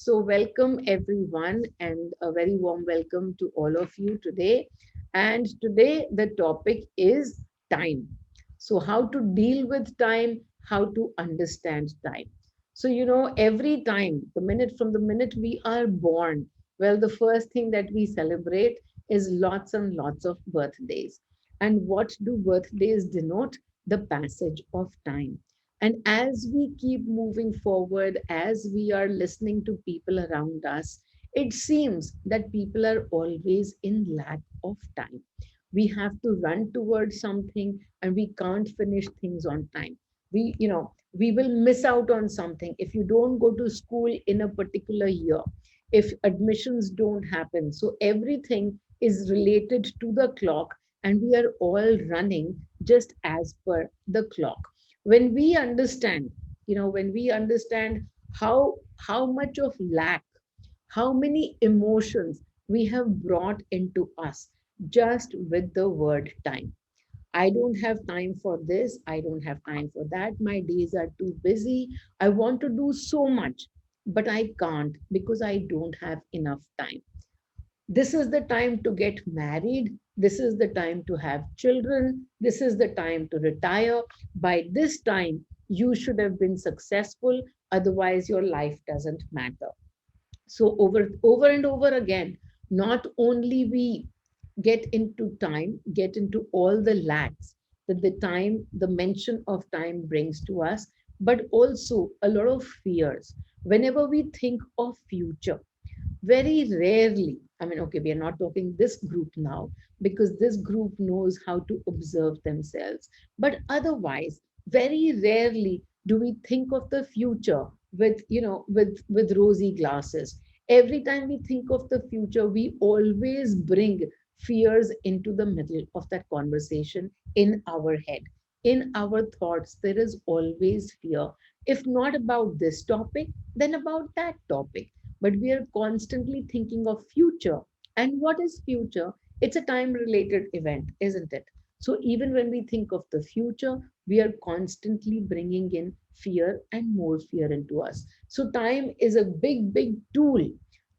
welcome everyone, and a very warm welcome to all of you today. And today, the topic is time. So, how to deal with time, how to understand time. Every time, from the minute we are born, well, the first thing that we celebrate is lots and lots of birthdays. And what do birthdays denote? The passage of time. And as we keep moving forward, as we are listening to people around us, it seems that people are always in lack of time. We have to run towards something and we can't finish things on time. We will miss out on something if you don't go to school in a particular year, if admissions don't happen. So everything is related to the clock, and we are all running just as per the clock. When we understand how much of lack, how many emotions we have brought into us just with the word time. I don't have time for this, I don't have time for that, my days are too busy, I want to do so much, but I can't because I don't have enough time. This is the time to get married, this is the time to have children, this is the time to retire. By this time you should have been successful, otherwise your life doesn't matter. So over and over again, not only we get into all the lacks that the mention of time brings to us, but also a lot of fears. Whenever we think of future, very rarely, I mean, okay, we are not talking this group now because this group knows how to observe themselves, but otherwise very rarely do we think of the future with rosy glasses. Every time we think of the future, we always bring fears into the middle of that conversation. In our head, in our thoughts, there is always fear, if not about this topic, then about that topic. But we are constantly thinking of future. And what is future? It's a time related event, isn't it? So even when we think of the future, we are constantly bringing in fear and more fear into us. So time is a big tool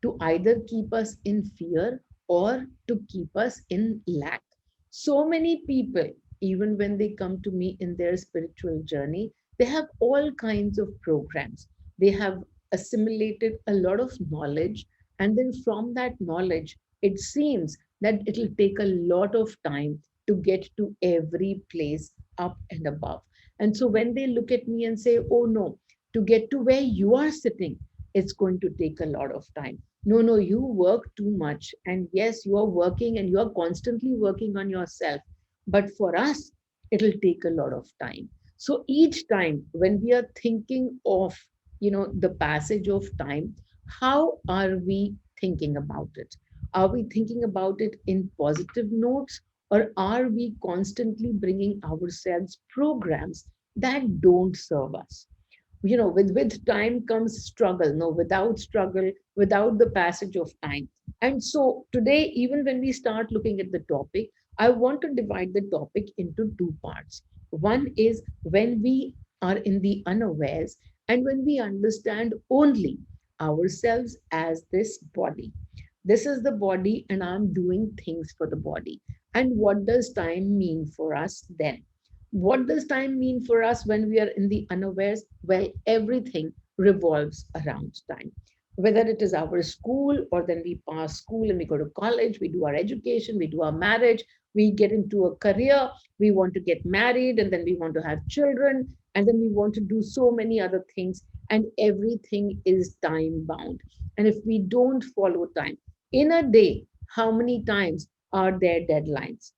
to either keep us in fear or to keep us in lack. So many people, even when they come to me in their spiritual journey, they have all kinds of programs. They have assimilated a lot of knowledge, and then from that knowledge it seems that it'll take a lot of time to get to every place up and above. And so when they look at me and say, oh no, to get to where you are sitting, it's going to take a lot of time. No, you work too much, and yes, you are working and you are constantly working on yourself, but for us it'll take a lot of time. So each time when we are thinking of the passage of time, how are we thinking about it? Are we thinking about it in positive notes, or are we constantly bringing ourselves programs that don't serve us? With time comes struggle. No, without struggle, without the passage of time. And so today, even when we start looking at the topic, I want to divide the topic into two parts. One is when we are in the unawares, and when we understand only ourselves as this body. This is the body and I'm doing things for the body. And what does time mean for us then? What does time mean for us when we are in the unawares? Well, everything revolves around time. Whether it is our school, or then we pass school and we go to college, we do our education, we do our marriage, we get into a career, we want to get married, and then we want to have children, and then we want to do so many other things, and everything is time bound. And if we don't follow time, in a day, how many times are there deadlines?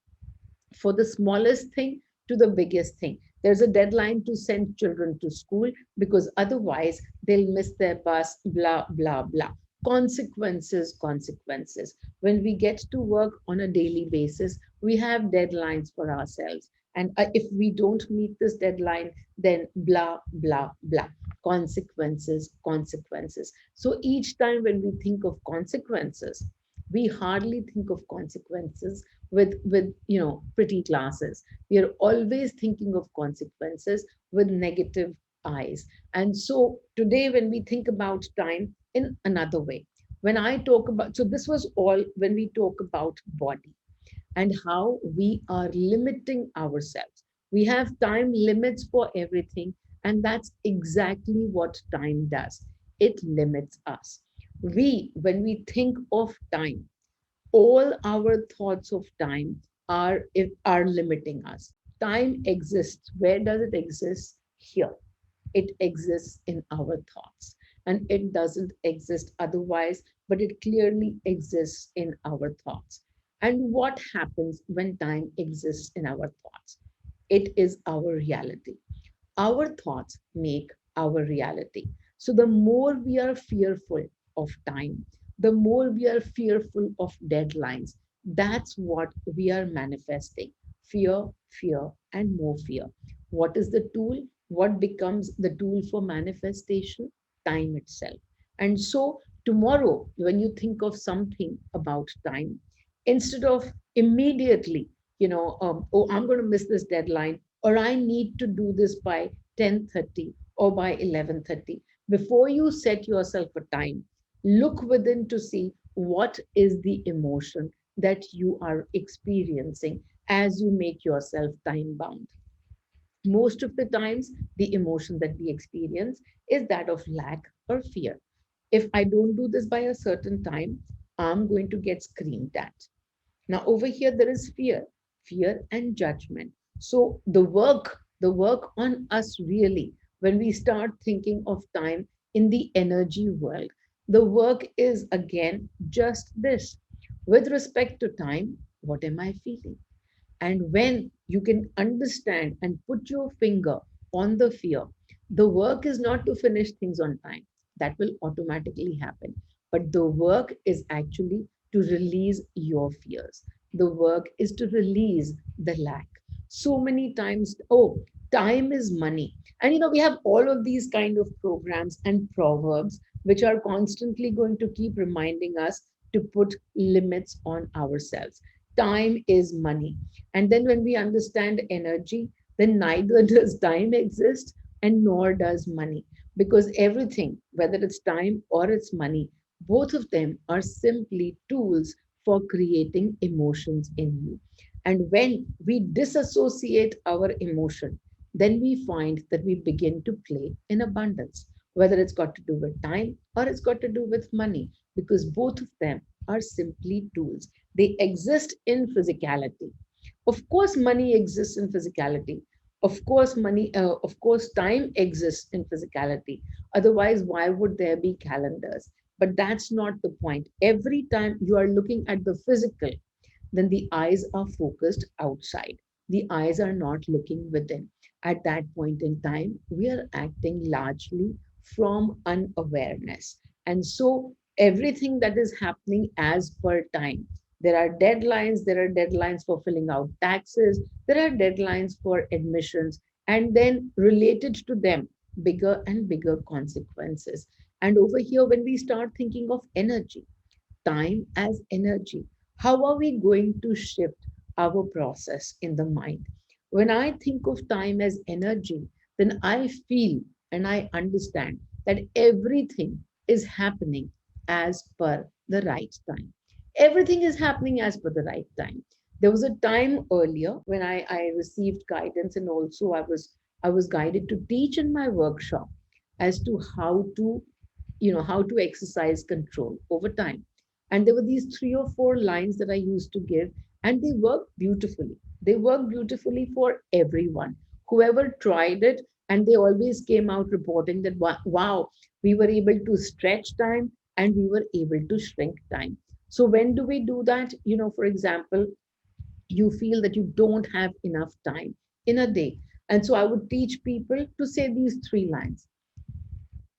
For the smallest thing to the biggest thing. There's a deadline to send children to school because otherwise they'll miss their bus, blah, blah, blah. Consequences, consequences. When we get to work on a daily basis, we have deadlines for ourselves. And if we don't meet this deadline, then blah, blah, blah. Consequences, consequences. So each time when we think of consequences, we hardly think of consequences with pretty glasses. We are always thinking of consequences with negative eyes. And so today, when we think about time in another way, when I talk about, so this was all when we talk about body and how we are limiting ourselves. We have time limits for everything, and that's exactly what time does. It limits us. When we think of time, all our thoughts of time are limiting us. Time exists. Where does it exist? Here. It exists in our thoughts, and it doesn't exist otherwise, but it clearly exists in our thoughts. And what happens when time exists in our thoughts? It is our reality. Our thoughts make our reality. So the more we are fearful of time, the more we are fearful of deadlines. That's what we are manifesting: fear, fear, and more fear. What is the tool? What becomes the tool for manifestation? Time itself. And so, tomorrow, when you think of something about time, instead of immediately, oh, I'm going to miss this deadline, or I need to do this by 10:30 or by 11:30. Before you set yourself a time, look within to see what is the emotion that you are experiencing as you make yourself time bound. Most of the times, the emotion that we experience is that of lack or fear. If I don't do this by a certain time, I'm going to get screamed at. Now, over here, there is fear, fear and judgment. So, the work on us really, when we start thinking of time in the energy world, the work is again just this. With respect to time, what am I feeling? And when you can understand and put your finger on the fear, the work is not to finish things on time. That will automatically happen. But the work is actually to release your fears. The work is to release the lack. So many times, oh, time is money. And we have all of these kind of programs and proverbs which are constantly going to keep reminding us to put limits on ourselves. Time is money. And then when we understand energy, then neither does time exist and nor does money. Because everything, whether it's time or it's money, both of them are simply tools for creating emotions in you. And when we disassociate our emotion, then we find that we begin to play in abundance, whether it's got to do with time or it's got to do with money, because both of them are simply tools. They exist in physicality. Of course, money exists in physicality. Of course, time exists in physicality. Otherwise, why would there be calendars? But that's not the point. Every time you are looking at the physical, then the eyes are focused outside. The eyes are not looking within. At that point in time, we are acting largely from unawareness. And so everything that is happening as per time. There are deadlines for filling out taxes, there are deadlines for admissions, and then related to them, bigger and bigger consequences. And over here, when we start thinking of energy, time as energy. How are we going to shift our process in the mind? When I think of time as energy, then I feel and I understand that everything is happening as per the right time. Everything is happening as per the right time. There was a time earlier when I received guidance, and also I was guided to teach in my workshop as to how to exercise control over time. And there were these 3 or 4 lines that I used to give, and they worked beautifully. They worked beautifully for everyone, whoever tried it. And they always came out reporting that, wow, we were able to stretch time and we were able to shrink time. So when do we do that? For example, you feel that you don't have enough time in a day. And so I would teach people to say these 3 lines: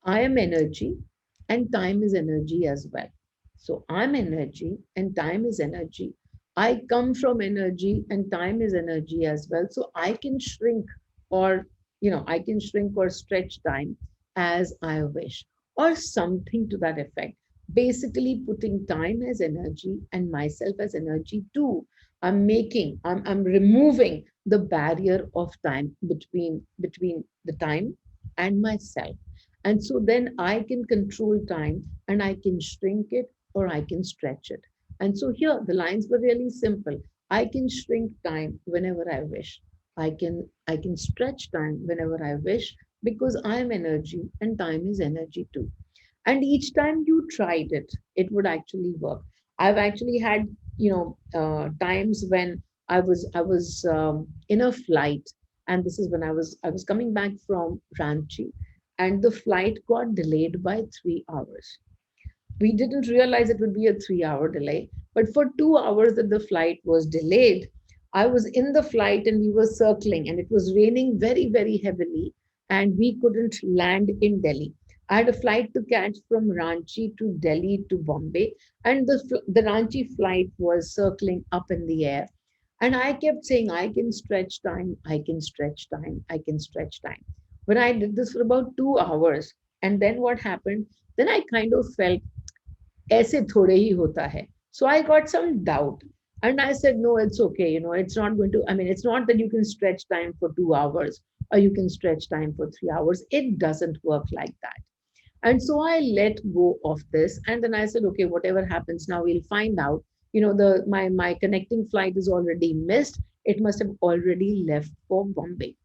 I am energy, and time is energy as well. So I'm energy and time is energy. I come from energy and time is energy as well. So I can shrink or stretch time as I wish, or something to that effect. Basically, putting time as energy and myself as energy too. I'm removing the barrier of time between the time and myself. And so then I can control time and I can shrink it or I can stretch it. And so here the lines were really simple. I can shrink time whenever I wish. I can stretch time whenever I wish because I am energy and time is energy too. And each time you tried it, it would actually work. I've actually had times when I was in a flight, and this is when I was coming back from Ranchi, and the flight got delayed by 3 hours. We didn't realize it would be a 3 hour delay. But for 2 hours that the flight was delayed, I was in the flight and we were circling, and it was raining very, very heavily, and we couldn't land in Delhi. I had a flight to catch from Ranchi to Delhi to Bombay, and the Ranchi flight was circling up in the air. And I kept saying, I can stretch time, I can stretch time, I can stretch time. When I did this for about 2 hours, and then what happened? Then I kind of felt ऐसे थोड़े ही होता है. So I got some doubt. And I said, no, it's okay. It's not going to, I mean, it's not that you can stretch time for 2 hours or you can stretch time for 3 hours. It doesn't work like that. And so I let go of this. And then I said, okay, whatever happens now, we'll find out. My connecting flight is already missed. It must have already left for Bombay.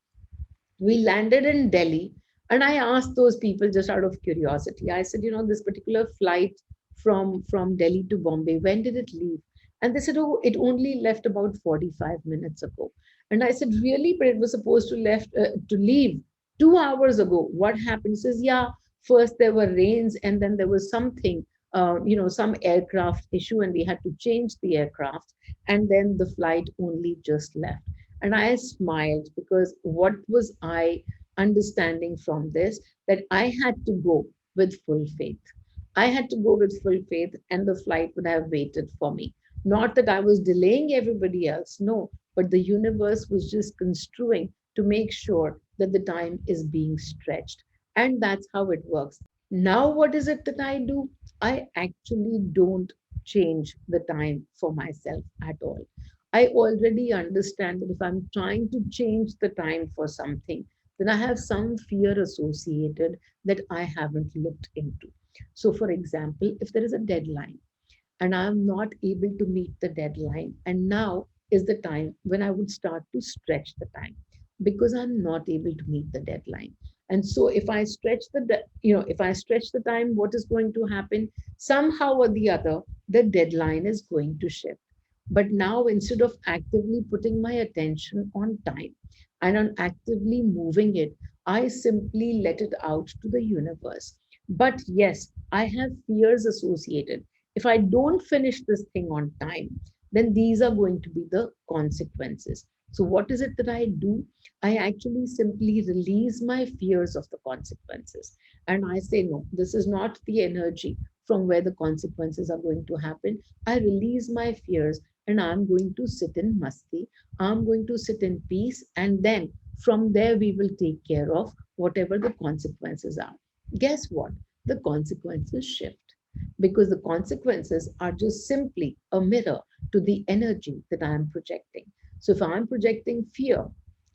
We landed in Delhi, and I asked those people just out of curiosity. I said, this particular flight from Delhi to Bombay, when did it leave? And they said, oh, it only left about 45 minutes ago. And I said, really? But it was supposed to leave 2 hours ago. What happened? He says, yeah, first there were rains, and then there was something, some aircraft issue, and we had to change the aircraft, and then the flight only just left. And I smiled because what was I understanding from this? That I had to go with full faith. I had to go with full faith, and the flight would have waited for me. Not that I was delaying everybody else, no, but the universe was just construing to make sure that the time is being stretched. And that's how it works. Now, what is it that I do? I actually don't change the time for myself at all. I already understand that if I'm trying to change the time for something, then I have some fear associated that I haven't looked into. So, for example, if there is a deadline and I'm not able to meet the deadline, and now is the time when I would start to stretch the time because I'm not able to meet the deadline. And so if I stretch if I stretch the time, what is going to happen? Somehow or the other, the deadline is going to shift. But now, instead of actively putting my attention on time and on actively moving it, I simply let it out to the universe. But yes, I have fears associated. If I don't finish this thing on time, then these are going to be the consequences. So, what is it that I do? I actually simply release my fears of the consequences. And I say, no, this is not the energy from where the consequences are going to happen. I release my fears and I'm going to sit in masti. I'm going to sit in peace. And then from there, we will take care of whatever the consequences are. Guess what? The consequences shift because the consequences are just simply a mirror to the energy that I am projecting. So if I'm projecting fear,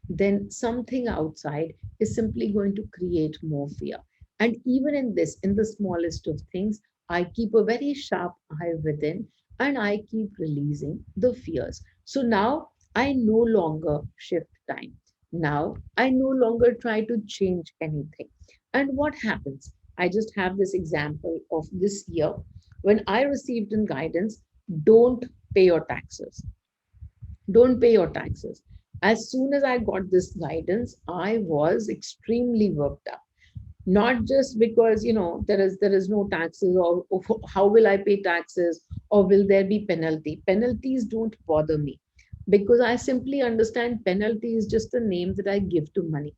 then something outside is simply going to create more fear. And even in this, in the smallest of things, I keep a very sharp eye within and I keep releasing the fears. So now I no longer shift time. Now I no longer try to change anything. And what happens? I just have this example of this year when I received in guidance, don't pay your taxes. Don't pay your taxes. As soon as I got this guidance, I was extremely worked up. Not just because there is no taxes, or how will I pay taxes, or will there be penalty. Penalties don't bother me because I simply understand penalty is just a name that I give to money.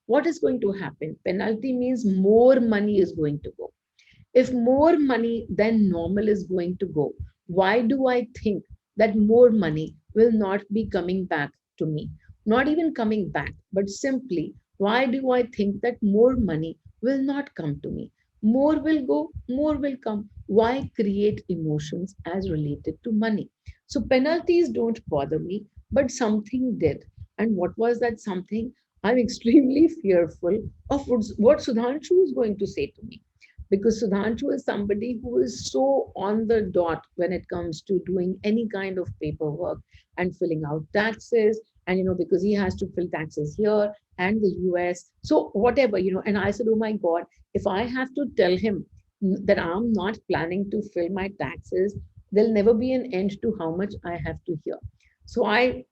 What is going to happen? Penalty means more money is going to go. If more money than normal is going to go, why do I think that more money will not be coming back to me? Not even coming back, but simply, why do I think that more money will not come to me? More will go, more will come. Why create emotions as related to money? So penalties don't bother me, but something did. And what was that something? I'm extremely fearful of what Sudhanshu is going to say to me. Because Sudhanshu is somebody who is so on the dot when it comes to doing any kind of paperwork and filling out taxes. And, because he has to fill taxes here and the US. So, whatever, and I said, oh my God, if I have to tell him that I'm not planning to fill my taxes, there'll never be an end to how much I have to hear. So, I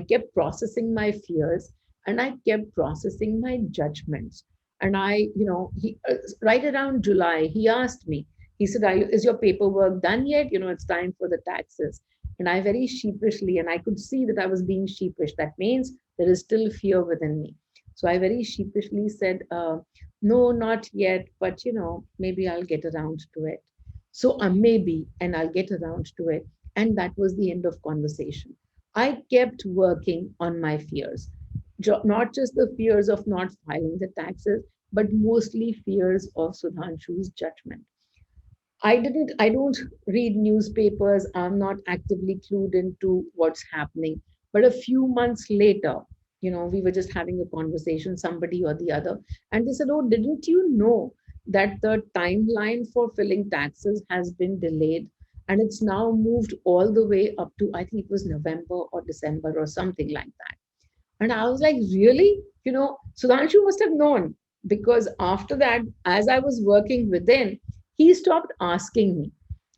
kept processing my fears and I kept processing my judgments. And right around July, he asked me, he said, is your paperwork done yet? It's time for the taxes. And I very sheepishly, and I could see that I was being sheepish. That means there is still fear within me. So I very sheepishly said, no, not yet, but maybe I'll get around to it. So maybe, and I'll get around to it. And that was the end of conversation. I kept working on my fears, not just the fears of not filing the taxes, but mostly fears of Sudhanshu's judgment. I don't read newspapers. I'm not actively clued into what's happening. But a few months later, we were just having a conversation, somebody or the other, and they said, oh, didn't you know that the timeline for filling taxes has been delayed? And it's now moved all the way up to, I think it was November or December or something like that. And I was like, really? Sudhanshu must have known, because after that, as I was working within, he stopped asking me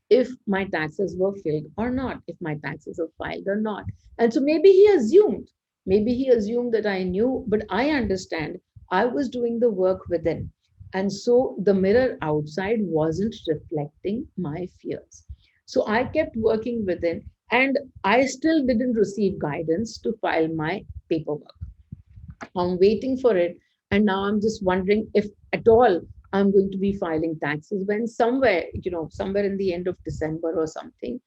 if my taxes were filled or not, if my taxes were filed or not. And so maybe he assumed that I knew, but I understand I was doing the work within. And so the mirror outside wasn't reflecting my fears. So I kept working within, and I still didn't receive guidance to file my paperwork. I'm waiting for it. And now I'm just wondering if at all I'm going to be filing taxes when somewhere in the end of December or something,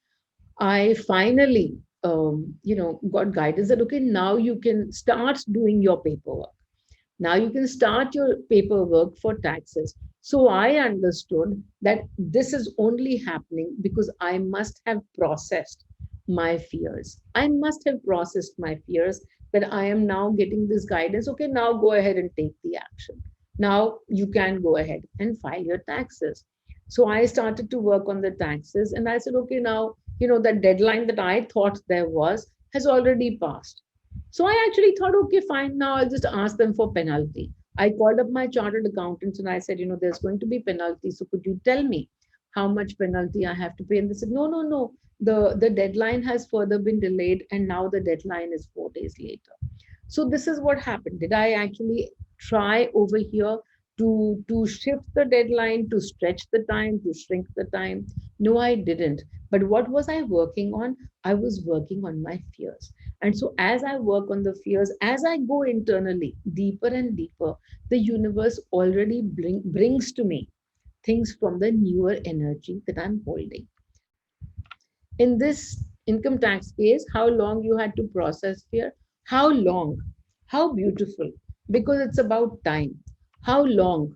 I finally, got guidance that, okay, now you can start doing your paperwork. Now you can start your paperwork for taxes. So I understood that this is only happening because I must have processed my fears. I must have processed my fears, that I am now getting this guidance. Okay, now go ahead and take the action. Now you can go ahead and file your taxes. So I started to work on the taxes, and I said, okay, now, the deadline that I thought there was has already passed. So I actually thought, okay, fine, now I'll just ask them for penalty. I called up my chartered accountants and I said, there's going to be penalty. So could you tell me how much penalty I have to pay? And they said, no, no, no. The deadline has further been delayed, and now the deadline is 4 days later. So this is what happened. Did I actually try over here to shift the deadline, to stretch the time, to shrink the time? No, I didn't. But what was I working on? I was working on my fears. And so as I work on the fears, as I go internally deeper and deeper, the universe already brings to me things from the newer energy that I'm holding. In this income tax case, how long you had to process fear? How long? How beautiful? Because it's about time. How long?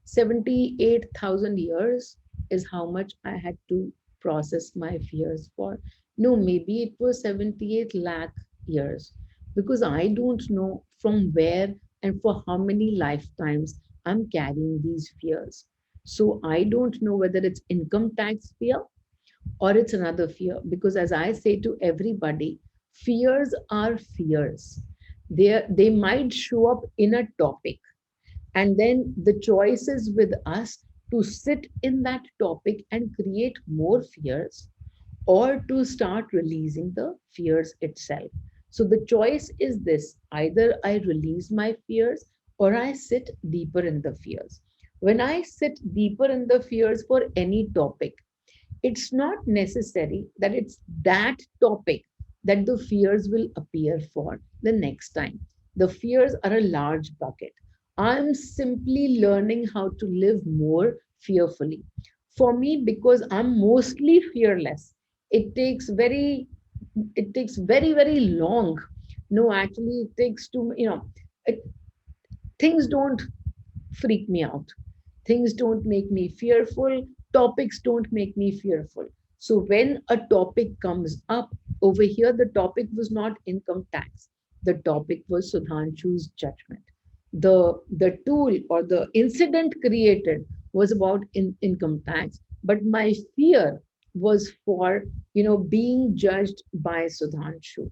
78,000 years is how much I had to process my fears for. No, maybe it was 78 lakh years, because I don't know from where and for how many lifetimes I'm carrying these fears. So I don't know whether it's income tax fear or it's another fear. Because as I say to everybody, fears are fears. They might show up in a topic, and then the choice is with us to sit in that topic and create more fears, or to start releasing the fears itself. So the choice is this: either I release my fears or I sit deeper in the fears. When I sit deeper in the fears for any topic, it's not necessary that it's that topic that the fears will appear for the next time. The fears are a large bucket. I'm simply learning how to live more fearfully. For me, because I'm mostly fearless, it takes very very long. No, actually, it takes too, it, things don't freak me out. Things don't make me fearful. Topics don't make me fearful. So when a topic comes up, over here, the topic was not income tax. The topic was Sudhanshu's judgment. The tool or the incident created was about income tax, but my fear was for being judged by Sudhanshu.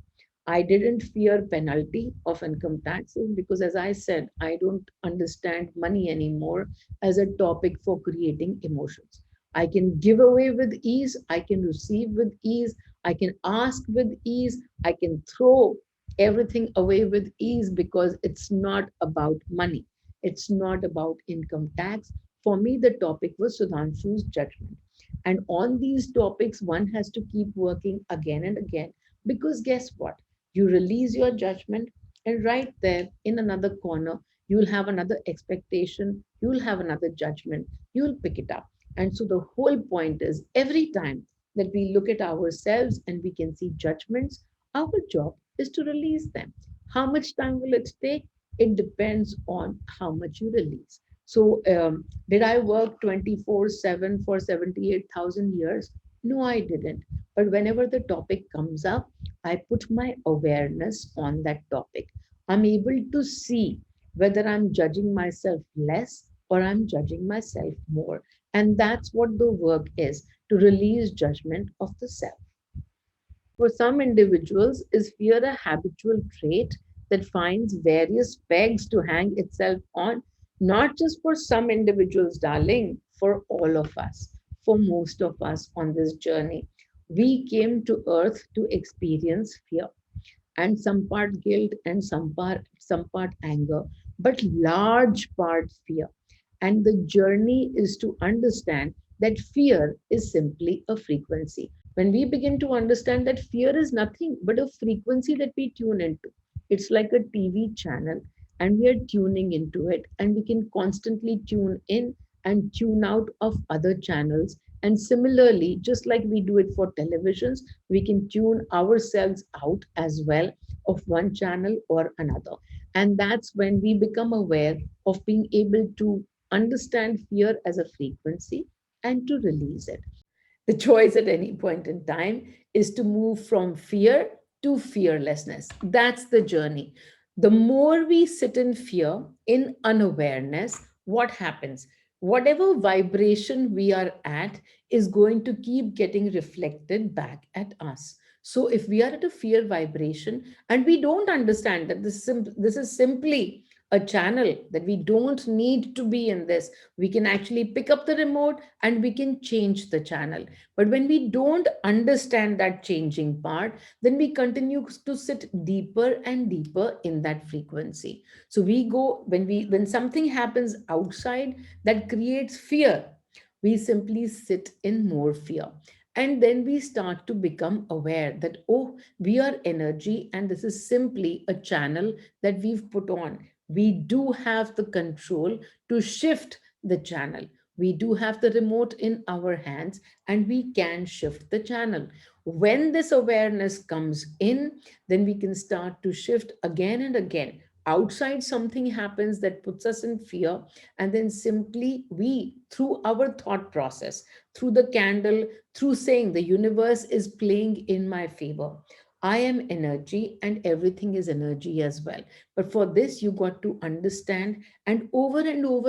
I didn't fear penalty of income taxes because, as I said, I don't understand money anymore as a topic for creating emotions. I can give away with ease, I can receive with ease, I can ask with ease, I can throw everything away with ease because it's not about money. It's not about income tax. For me, the topic was Sudhanshu's judgment. And on these topics, one has to keep working again and again because guess what? You release your judgment, and right there in another corner, you'll have another expectation, you'll have another judgment, you'll pick it up. And so the whole point is every time that we look at ourselves and we can see judgments, our job is to release them. How much time will it take? It depends on how much you release. So, did I work 24/7 for 78,000 years? No, I didn't. But whenever the topic comes up, I put my awareness on that topic. I'm able to see whether I'm judging myself less or I'm judging myself more. And that's what the work is, to release judgment of the self. For some individuals, is fear a habitual trait that finds various pegs to hang itself on? Not just for some individuals, darling, for all of us, for most of us on this journey. We came to earth to experience fear, and some part guilt and some part anger, but large part fear. And the journey is to understand that fear is simply a frequency. When we begin to understand that fear is nothing but a frequency that we tune into, it's like a TV channel, and we are tuning into it, and we can constantly tune in and tune out of other channels. And similarly, just like we do it for televisions, we can tune ourselves out as well of one channel or another. And that's when we become aware of being able to understand fear as a frequency and to release it. The choice at any point in time is to move from fear to fearlessness. That's the journey. The more we sit in fear, in unawareness, what happens? Whatever vibration we are at is going to keep getting reflected back at us. So if we are at a fear vibration and we don't understand that this is simply a channel, that we don't need to be in this, we can actually pick up the remote and we can change the channel. But when we don't understand that changing part, then we continue to sit deeper and deeper in that frequency. So we go, when something happens outside that creates fear, we simply sit in more fear. And then we start to become aware that, oh, we are energy, and this is simply a channel that we've put on. We do have the control to shift the channel. We do have the remote in our hands, and we can shift the channel. When this awareness comes in, then we can start to shift again and again. Outside, something happens that puts us in fear, and then simply we, through our thought process, through the candle, through saying the universe is playing in my favor. I am energy and everything is energy as well. But for this, you got to understand and over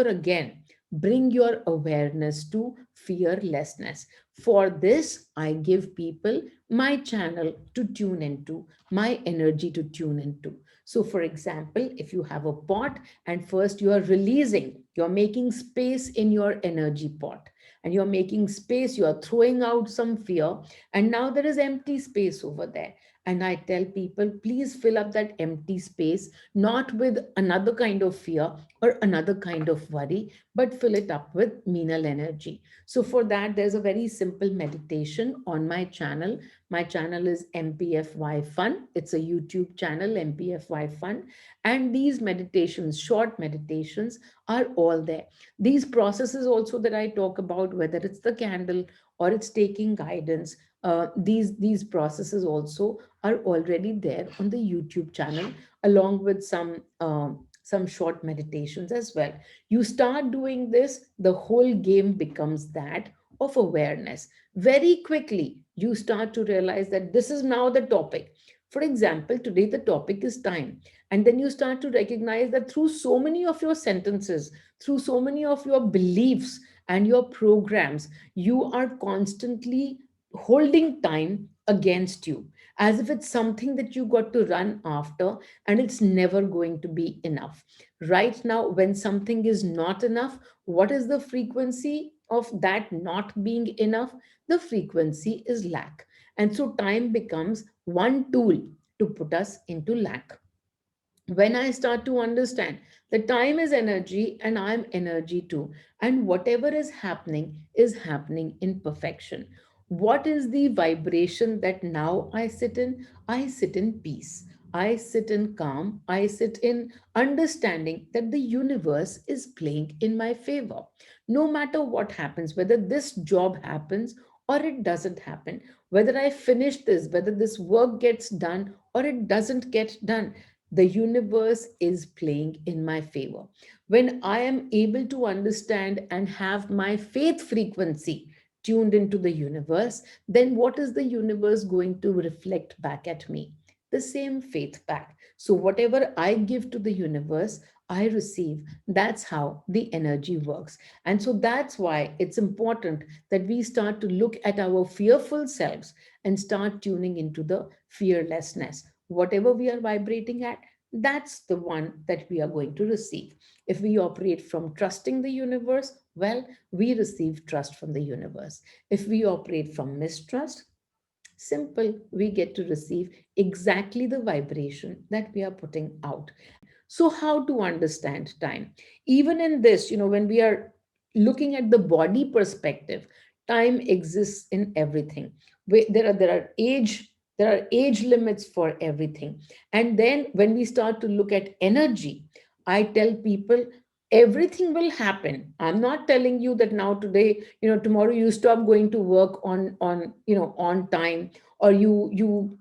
again bring your awareness to fearlessness. For this, I give people my channel to tune into, my energy to tune into. So, for example, if you have a pot and first you are releasing, you're making space in your energy pot, and you're making space, you are throwing out some fear, and now there is empty space over there. And I tell people, please fill up that empty space, not with another kind of fear or another kind of worry, but fill it up with Meenal energy. So, for that, there's a very simple meditation on my channel. My channel is MPFY Fun. It's a YouTube channel, MPFY Fun. And these meditations, short meditations, are all there. These processes also that I talk about, whether it's the candle or it's taking guidance, these processes also are already there on the YouTube channel, along with some short meditations as well. You start doing this, the whole game becomes that of awareness. Very quickly, you start to realize that this is now the topic. For example, today the topic is time. And then you start to recognize that through so many of your sentences, through so many of your beliefs and your programs, you are constantly holding time against you, as if it's something that you got to run after and it's never going to be enough. Right now, when something is not enough, what is the frequency of that not being enough? The frequency is lack. And so time becomes one tool to put us into lack. When I start to understand that time is energy and I'm energy too, and whatever is happening in perfection. What is the vibration that now I sit in? I sit in peace. I sit in calm. I sit in understanding that the universe is playing in my favor. No matter what happens, whether this job happens or it doesn't happen, whether I finish this, whether this work gets done or it doesn't get done, the universe is playing in my favor. When I am able to understand and have my faith frequency tuned into the universe, then what is the universe going to reflect back at me? The same faith back. So, whatever I give to the universe, I receive. That's how the energy works. And so that's why it's important that we start to look at our fearful selves and start tuning into the fearlessness. Whatever we are vibrating at, that's the one that we are going to receive. If we operate from trusting the universe, well, we receive trust from the universe. If we operate from mistrust, simple, we get to receive exactly the vibration that we are putting out. So, how to understand time? Even in this, when we are looking at the body perspective, time exists in everything. There are age limits for everything. And then when we start to look at energy, I tell people everything will happen. I'm not telling you that now today, tomorrow you stop going to work on time, or you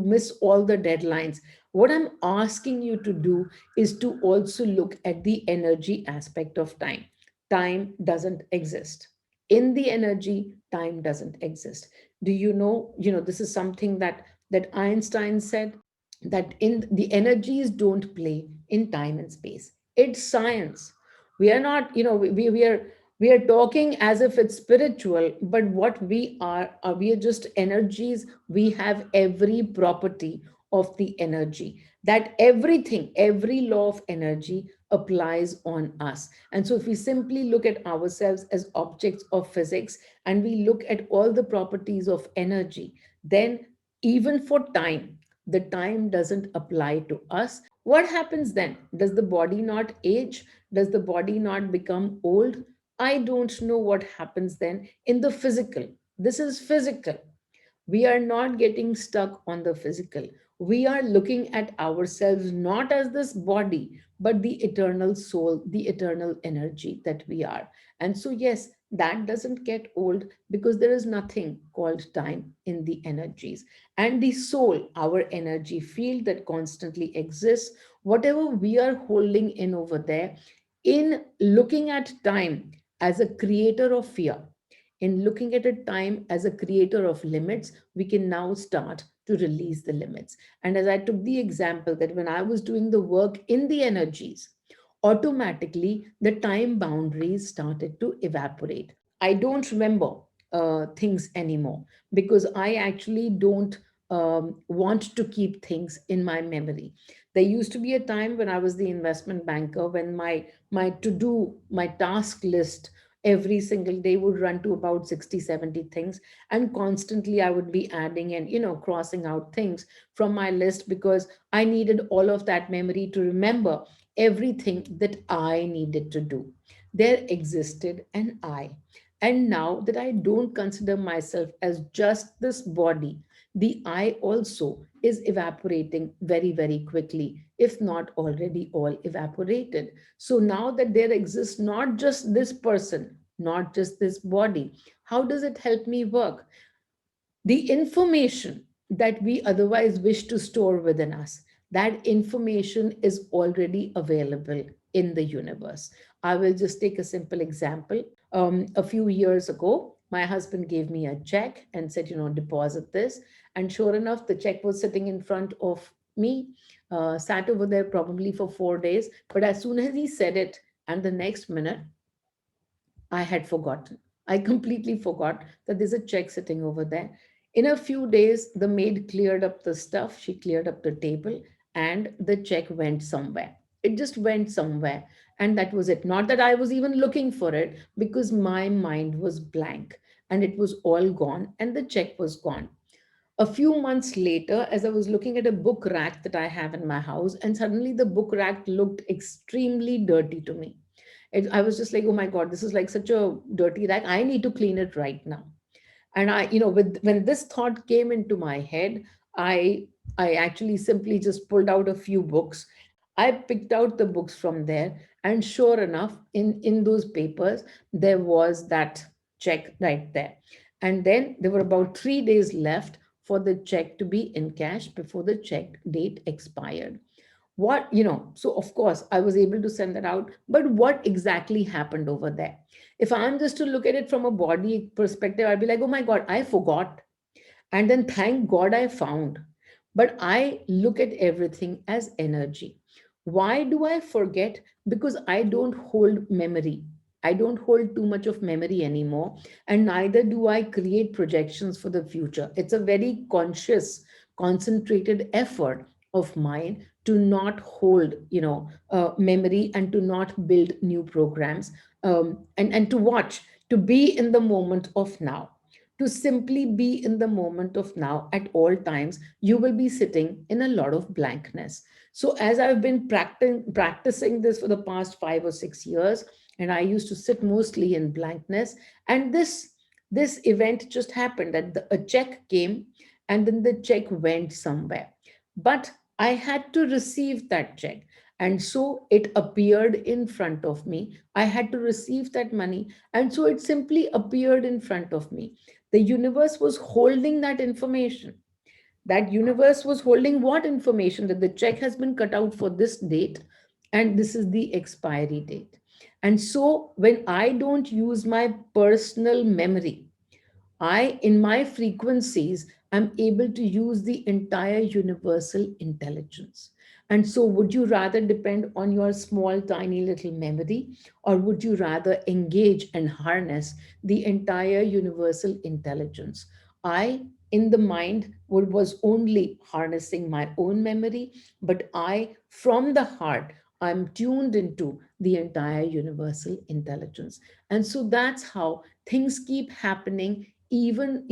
miss all the deadlines. What I'm asking you to do is to also look at the energy aspect of time. Time doesn't exist. In the energy, time doesn't exist. Do this is something that Einstein said, that in the energies don't play in time and space. It's science. We are not, we are talking as if it's spiritual, but what we are we are just energies. We have every property of the energy, that everything, every law of energy applies on us. And so if we simply look at ourselves as objects of physics and we look at all the properties of energy, then even for time, the time doesn't apply to us. What happens then? Does the body not age? Does the body not become old? I don't know what happens then in the physical. This is physical. We are not getting stuck on the physical. We are looking at ourselves not as this body, but the eternal soul, the eternal energy that we are. And so, yes, that doesn't get old because there is nothing called time in the energies. And the soul, our energy field that constantly exists, whatever we are holding in over there, in looking at time as a creator of fear, in looking at a time as a creator of limits, we can now start to release the limits. And as I took the example that when I was doing the work in the energies, automatically the time boundaries started to evaporate. I don't remember things anymore because I actually don't want to keep things in my memory. There used to be a time when I was the investment banker when my to do, my task list every single day would run to about 60, 70 things, and constantly I would be adding and crossing out things from my list because I needed all of that memory to remember everything that I needed to do. There existed an I. And now that I don't consider myself as just this body, the I also is evaporating very, very quickly, if not already all evaporated. So now that there exists not just this person, not just this body, how does it help me work? The information that we otherwise wish to store within us, that information is already available in the universe. I will just take a simple example. A few years ago, My husband gave me a check and said, deposit this. And sure enough, the check was sitting in front of me, sat over there probably for 4 days. But as soon as he said it, and the next minute, I had forgotten. I completely forgot that there's a check sitting over there. In a few days, the maid cleared up the stuff, she cleared up the table, and the check went somewhere. It just went somewhere. And that was it. Not that I was even looking for it, because my mind was blank and it was all gone, and the check was gone. A few months later, as I was looking at a book rack that I have in my house, and suddenly the book rack looked extremely dirty to me. I was just like, oh my God, this is like such a dirty rack. I need to clean it right now. And when this thought came into my head, I actually simply just pulled out a few books. I picked out the books from there, and sure enough, in those papers there was that check right there. And then there were about 3 days left for the check to be in cash before the check date expired. So of course I was able to send that out, but what exactly happened over there? If I'm just to look at it from a body perspective, I'd be like, oh my God, I forgot. And then thank God I found. But I look at everything as energy. Why do I forget? Because I don't hold memory. I don't hold too much of memory anymore. And neither do I create projections for the future. It's a very conscious, concentrated effort of mine to not hold, memory, and to not build new programs, and to watch, to be in the moment of now, to simply be in the moment of now at all times. You will be sitting in a lot of blankness. So as I've been practicing this for the past 5 or 6 years, and I used to sit mostly in blankness, and this event just happened that a check came, and then the check went somewhere. But I had to receive that check, and so it appeared in front of me. I had to receive that money, and so it simply appeared in front of me. The universe was holding that information. That universe was holding what information? That the check has been cut out for this date, and this is the expiry date. And so when I don't use my personal memory, in my frequencies, I'm able to use the entire universal intelligence. And so, would you rather depend on your small, tiny little memory, or would you rather engage and harness the entire universal intelligence? In the mind, was only harnessing my own memory, but from the heart, I'm tuned into the entire universal intelligence. And so that's how things keep happening, even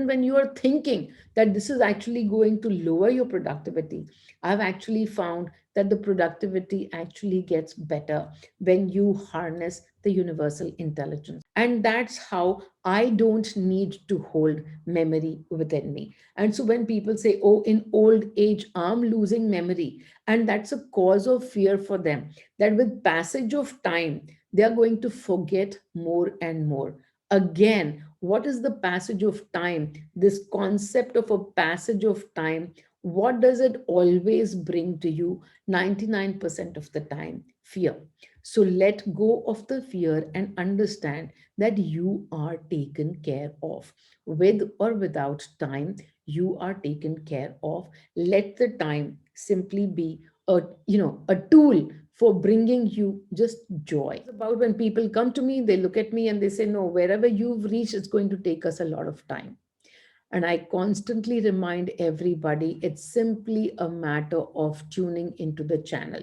when you are thinking that this is actually going to lower your productivity. I've actually found that the productivity actually gets better when you harness the universal intelligence. And that's how I don't need to hold memory within me. And so when people say, oh, in old age I'm losing memory, and that's a cause of fear for them, that with passage of time they are going to forget more and more. Again, what is the passage of time? This concept of a passage of time, what does it always bring to you? 99% of the time, fear. So let go of the fear and understand that you are taken care of. With or without time, you are taken care of. Let the time simply be a tool for bringing you just joy. It's about when people come to me, they look at me and they say, no, wherever you've reached, it's going to take us a lot of time. And I constantly remind everybody it's simply a matter of tuning into the channel.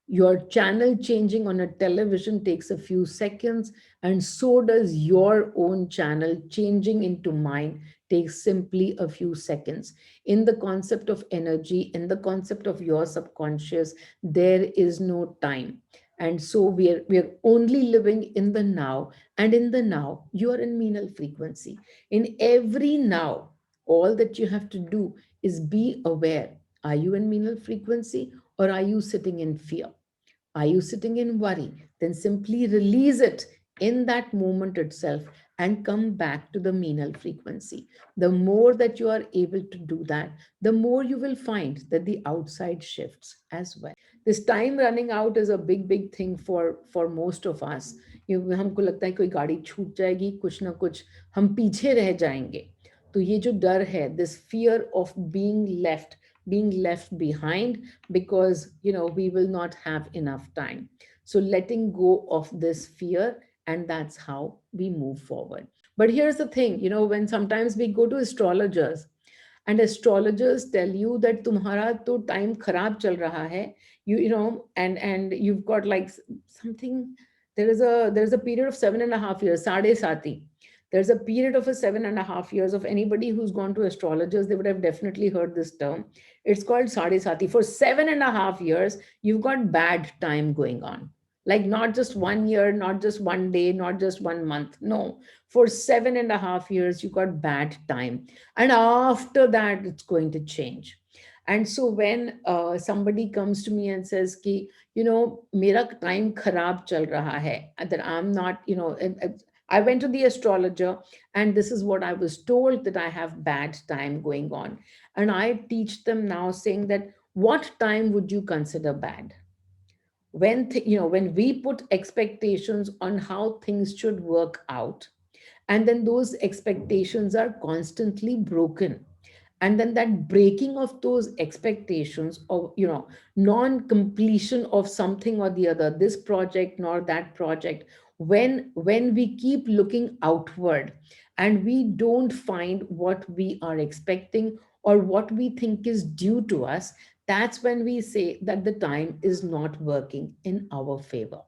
Your channel changing on a television takes a few seconds, and so does your own channel changing into mine takes simply a few seconds. In the concept of energy, in the concept of your subconscious, there is no time. And so we are only living in the now, and in the now, you are in Meenal frequency. In every now, all that you have to do is be aware. Are you in Meenal frequency, or are you sitting in fear? Are you sitting in worry? Then simply release it in that moment itself and come back to the Meenal frequency. The more that you are able to do that, the more you will find that the outside shifts as well. This time running out is a big, big thing for most of us. हमको लगता है कोई गाड़ी छूट जाएगी, कुछ ना कुछ हम पीछे रह जाएंगे। तो ये जो डर है, this fear of being left behind, because we will not have enough time. So letting go of this fear, and that's how we move forward. But here's the thing, when sometimes we go to astrologers, and astrologers tell you that तुम्हारा तो time खराब चल रहा है, and you've got like something. There is a period of 7.5 years, साढ़े साती. There's a period of a 7.5 years of anybody who's gone to astrologers, they would have definitely heard this term. It's called Sade Sati. For 7.5 years, you've got bad time going on. Like not just 1 year, not just one day, not just 1 month. No, for 7.5 years, you got bad time. And after that, it's going to change. And so when somebody comes to me and says, Ki, mera time kharab chal raha hai, that I'm not, I went to the astrologer and this is what I was told, that I have bad time going on. And I teach them now saying that what time would you consider bad? When we put expectations on how things should work out, and then those expectations are constantly broken, and then that breaking of those expectations, of non completion of something or the other, this project nor that project, when we keep looking outward and we don't find what we are expecting or what we think is due to us, that's when we say that the time is not working in our favor.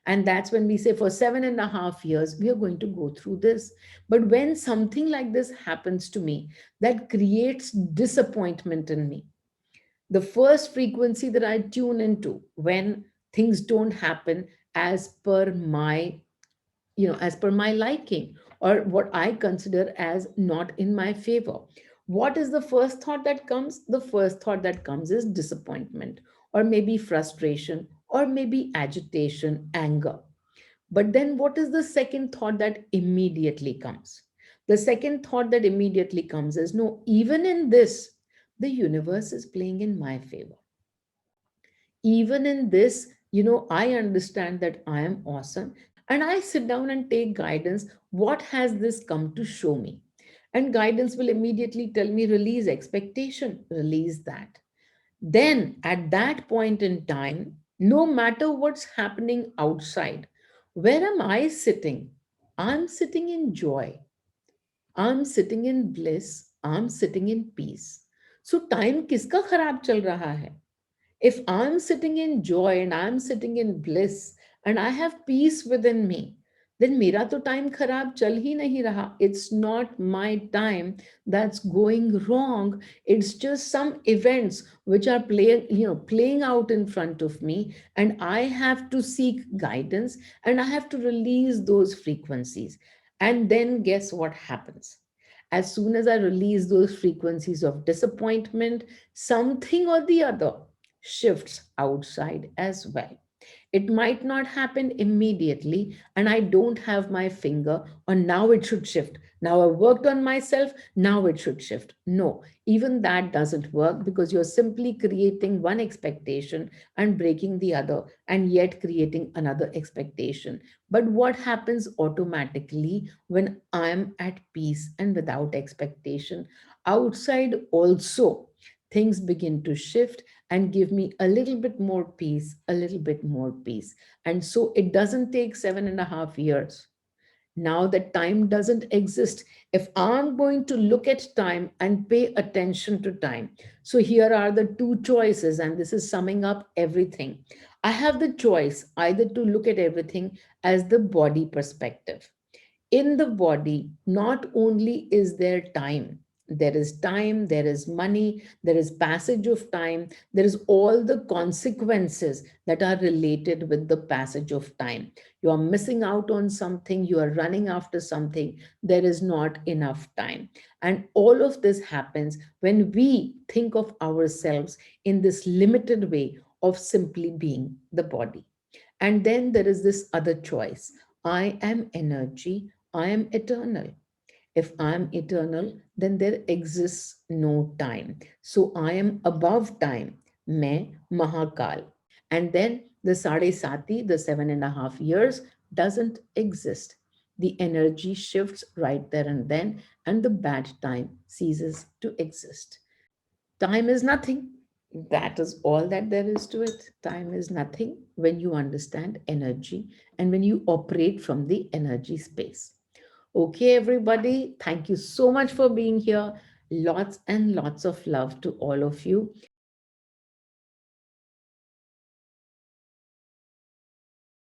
And that's when we say, for 7.5 years we are going to go through this. But when something like this happens to me, that creates disappointment in me, the first frequency that I tune into when things don't happen as per my as per my liking, or what I consider as not in my favor, what is the first thought that comes? The first thought that comes is disappointment, or maybe frustration, or maybe agitation, anger. But then what is the second thought that immediately comes? The second thought that immediately comes is, no, even in this, the universe is playing in my favor. Even in this, I understand that I am awesome. And I sit down and take guidance. What has this come to show me? And guidance will immediately tell me, release expectation, release that. Then at that point in time, no matter what's happening outside, where am I sitting? I'm sitting in joy. I'm sitting in bliss. I'm sitting in peace. So time kiska kharab chal raha hai? If I'm sitting in joy and I'm sitting in bliss and I have peace within me, then mera to time kharab chal hi nahi raha. It's not my time that's going wrong. It's just some events which are playing out in front of me, and I have to seek guidance and I have to release those frequencies. And then guess what happens? As soon as I release those frequencies of disappointment, something or the other shifts outside as well. It might not happen immediately, and I don't have my finger on now it should shift. Now I worked on myself, now it should shift. No, even that doesn't work, because you're simply creating one expectation and breaking the other, and yet creating another expectation. But what happens automatically when I'm at peace and without expectation? Outside also, things begin to shift and give me a little bit more peace, a little bit more peace. And so it doesn't take 7.5 years. Now that time doesn't exist. If I'm going to look at time and pay attention to time, so here are the two choices, and this is summing up everything. I have the choice either to look at everything as the body perspective. In the body, not only is there is time, there is money, there is passage of time, there is all the consequences that are related with the passage of time. You are missing out on something, you are running after something, there is not enough time. And all of this happens when we think of ourselves in this limited way of simply being the body. And then there is this other choice. I am energy, I am eternal. If I am eternal, then there exists no time. So I am above time. Main Mahakal. And then the Sade Sati, the 7.5 years, doesn't exist. The energy shifts right there and then, and the bad time ceases to exist. Time is nothing. That is all that there is to it. Time is nothing when you understand energy and when you operate from the energy space. Okay, everybody, thank you so much for being here. Lots and lots of love to all of you.